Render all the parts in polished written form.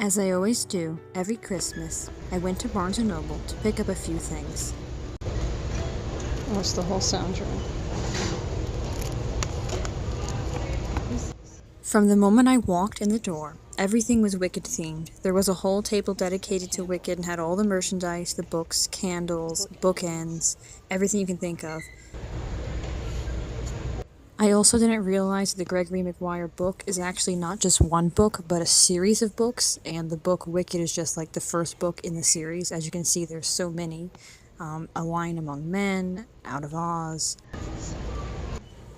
As I always do, every Christmas, I went to Barnes & Noble to pick up a few things. What's the whole soundtrack? From the moment I walked in the door, everything was Wicked themed. There was a whole table dedicated to Wicked and had all the merchandise, the books, candles, bookends, everything you can think of. I also didn't realize the Gregory Maguire book is actually not just one book, but a series of books, and the book Wicked is just like the first book in the series. As you can see, there's so many. A Lion Among Men, Out of Oz.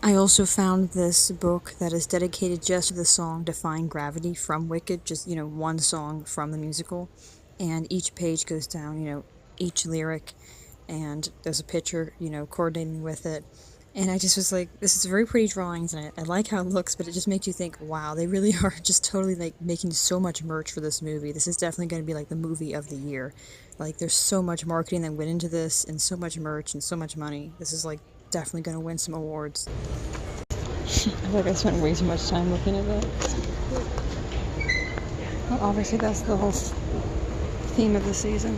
I also found this book that is dedicated just to the song Defying Gravity from Wicked, just, one song from the musical. And each page goes down, each lyric, and there's a picture, coordinating with it. And I just was like, this is very pretty drawings, and I like how it looks, but it just makes you think, wow, they really are just totally, making so much merch for this movie. This is definitely going to be, the movie of the year. There's so much marketing that went into this, and so much merch, and so much money. This is, definitely going to win some awards. I feel like I spent way too much time looking at that. Well, obviously that's the whole theme of the season.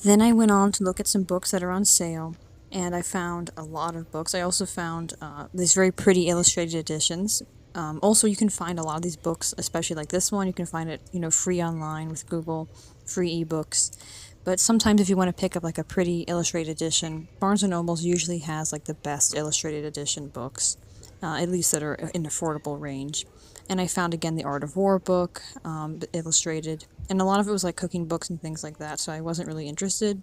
Then I went on to look at some books that are on sale. And I found a lot of books. I also found these very pretty illustrated editions. Also, you can find a lot of these books, especially like this one. You can find it, free online with Google, free ebooks. But sometimes if you want to pick up a pretty illustrated edition, Barnes & Noble's usually has the best illustrated edition books, at least that are in affordable range. And I found again the Art of War book, illustrated, and a lot of it was cooking books and things like that. So I wasn't really interested.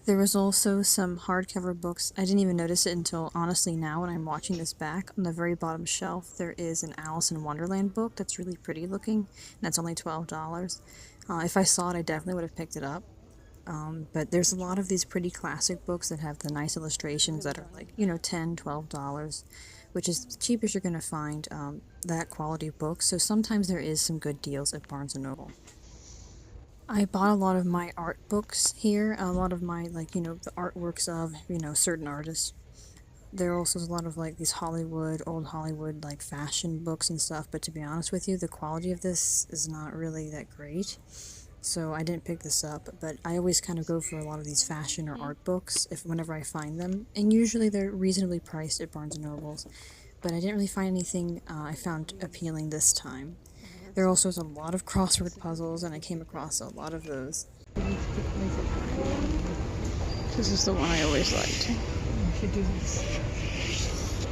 There was also some hardcover books. I didn't even notice it until, honestly, now when I'm watching this back. On the very bottom shelf, there is an Alice in Wonderland book that's really pretty looking, and that's only $12. If I saw it, I definitely would have picked it up. But there's a lot of these pretty classic books that have the nice illustrations that are $10, $12, which is the cheapest you're going to find that quality book. So sometimes there is some good deals at Barnes & Noble. I bought a lot of my art books here, a lot of my, the artworks of, certain artists. There are also a lot of, these old Hollywood, fashion books and stuff, but to be honest with you, the quality of this is not really that great, so I didn't pick this up, but I always kind of go for a lot of these fashion or art books whenever I find them, and usually they're reasonably priced at Barnes & Noble's, but I didn't really find anything I found appealing this time. There also is a lot of crossword puzzles, and I came across a lot of those. This is the one I always liked.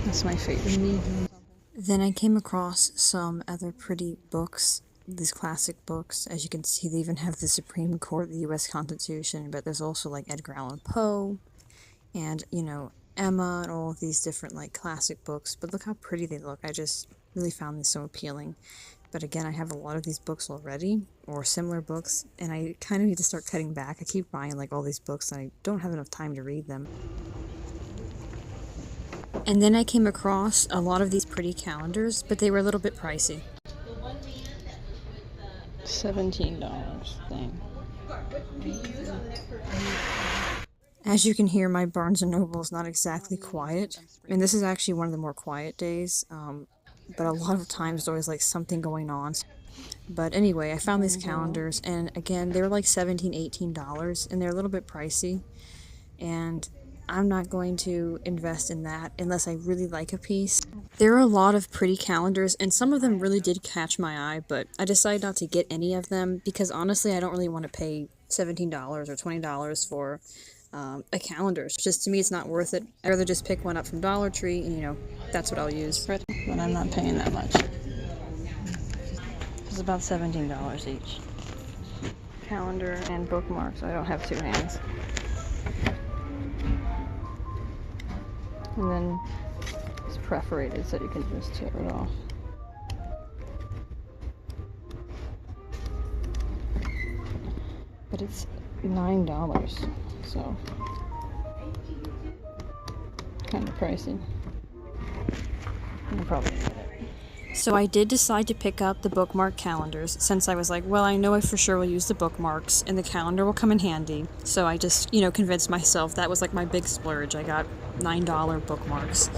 That's my favorite. Then I came across some other pretty books, these classic books. As you can see, they even have the Supreme Court, the U.S. Constitution, but there's also Edgar Allan Poe, and, Emma, and all of these different classic books. But look how pretty they look. I just really found this so appealing. But again, I have a lot of these books already, or similar books, and I kind of need to start cutting back. I keep buying all these books, and I don't have enough time to read them. And then I came across a lot of these pretty calendars, but they were a little bit pricey. $17 thing. As you can hear, my Barnes & Noble is not exactly quiet. And this is actually one of the more quiet days. But a lot of times there's always something going on. But anyway, I found these calendars, and again, they were $17, $18, and they're a little bit pricey. And I'm not going to invest in that unless I really like a piece. There are a lot of pretty calendars, and some of them really did catch my eye, but I decided not to get any of them because honestly, I don't really want to pay $17 or $20 for a calendar. Just to me, it's not worth it. I'd rather just pick one up from Dollar Tree, and that's what I'll use. But I'm not paying that much. It's about $17 each. Calendar and bookmarks. I don't have two hands. And then it's perforated so you can just tear it off. But it's $9, so kind of pricey. So I did decide to pick up the bookmark calendars since I was well, I know I for sure will use the bookmarks and the calendar will come in handy. So I just, convinced myself that was my big splurge. I got $9 bookmarks.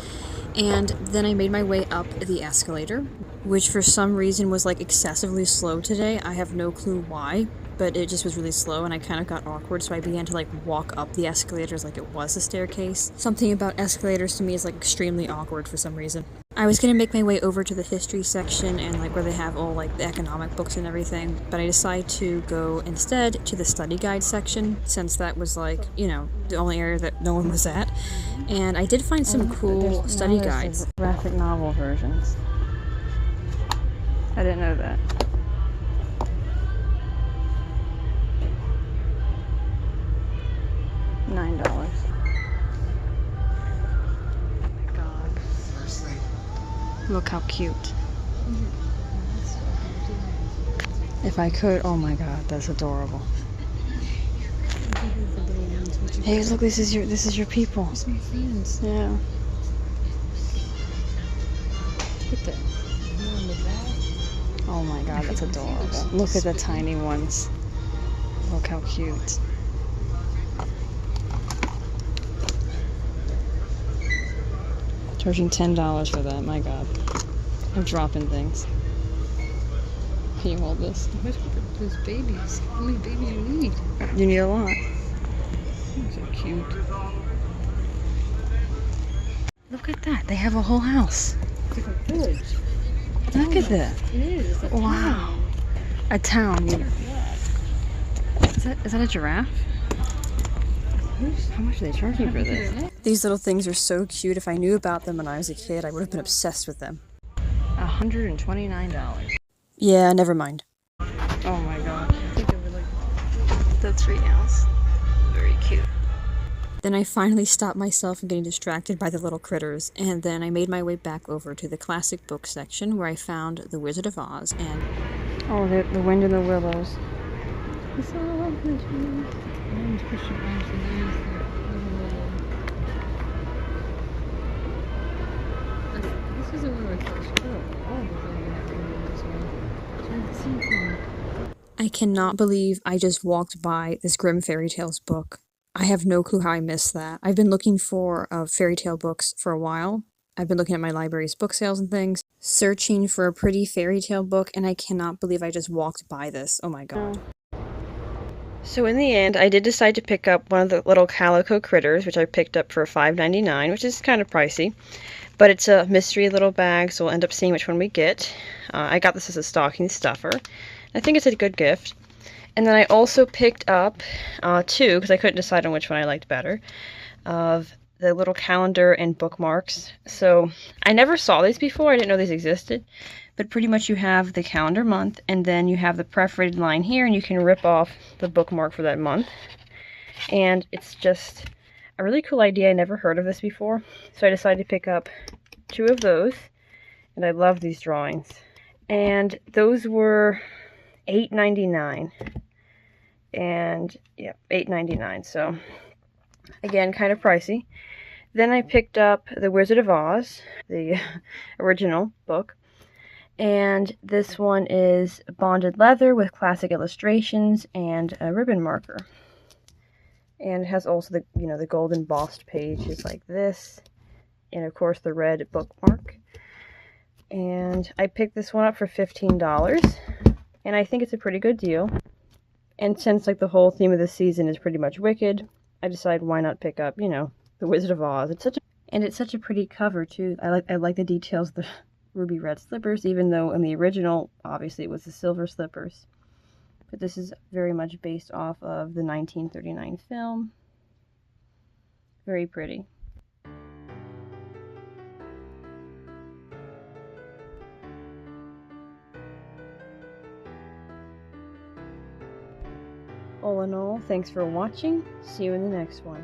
And then I made my way up the escalator. which for some reason was like excessively slow today. I have no clue why, but it just was really slow and I kind of got awkward, so I began to like walk up the escalators like it was a staircase. Something about escalators to me is like extremely awkward for some reason. I was gonna make my way over to the history section and like where they have all like the economic books and everything, but I decided to go instead to the study guide section since that was like, you know, the only area that no one was at. And I did find some cool study guides. Graphic novel versions. I didn't know that. $9. Oh my god. Look how cute. If I could, oh my god, that's adorable. Hey, look, this is your people. It's my friends. Yeah. Look at that. One on the back. Oh my god, that's adorable. Look at the tiny ones. Look how cute. Charging $10 for that, my god. I'm dropping things. Can you hold this? What's with those babies? How many babies you need? You need a lot. These are cute. Look at that. They have a whole house. It's like a village. Look at that. It is. It's a Wow. A town. Yeah. Is that a giraffe? How much are they charging for this? These little things are so cute. If I knew about them when I was a kid, I would have been obsessed with them. $129. Yeah, never mind. Oh my god. I think they were like The 3 ounce. Very cute. Then I finally stopped myself from getting distracted by the little critters, and then I made my way back over to the classic book section where I found The Wizard of Oz and... Oh, the wind in the willows. It's all over the tree. Name's Christian Andersen. There's the little. This is the one where I first grew up. Oh, there's only that window this way. Trying to see from. I cannot believe I just walked by this Grimm Fairy Tales book. I have no clue how I missed that. I've been looking for fairy tale books for a while. I've been looking at my library's book sales and things, searching for a pretty fairy tale book, and I cannot believe I just walked by this. Oh my god. So in the end, I did decide to pick up one of the little calico critters, which I picked up for $5.99, which is kind of pricey. But it's a mystery little bag, so we'll end up seeing which one we get. I got this as a stocking stuffer. I think it's a good gift. And then I also picked up two, because I couldn't decide on which one I liked better, of the little calendar and bookmarks. So I never saw these before. I didn't know these existed. But pretty much you have the calendar month, and then you have the perforated line here, and you can rip off the bookmark for that month. And it's just a really cool idea. I never heard of this before. So I decided to pick up two of those. And I love these drawings. And those were $8.99. And yeah, $8.99. So again, kind of pricey. Then I picked up The Wizard of Oz, the original book. And this one is bonded leather with classic illustrations and a ribbon marker. And it has also the, you know, the gold embossed pages like this. And of course the red bookmark. And I picked this one up for $15. And I think it's a pretty good deal. And since like the whole theme of the season is pretty much Wicked, I decided why not pick up, you know, The Wizard of Oz. It's such a pretty cover too. I like the details of the ruby red slippers, even though in the original, obviously it was the silver slippers. But this is very much based off of the 1939 film. Very pretty. All in all, thanks for watching. See you in the next one.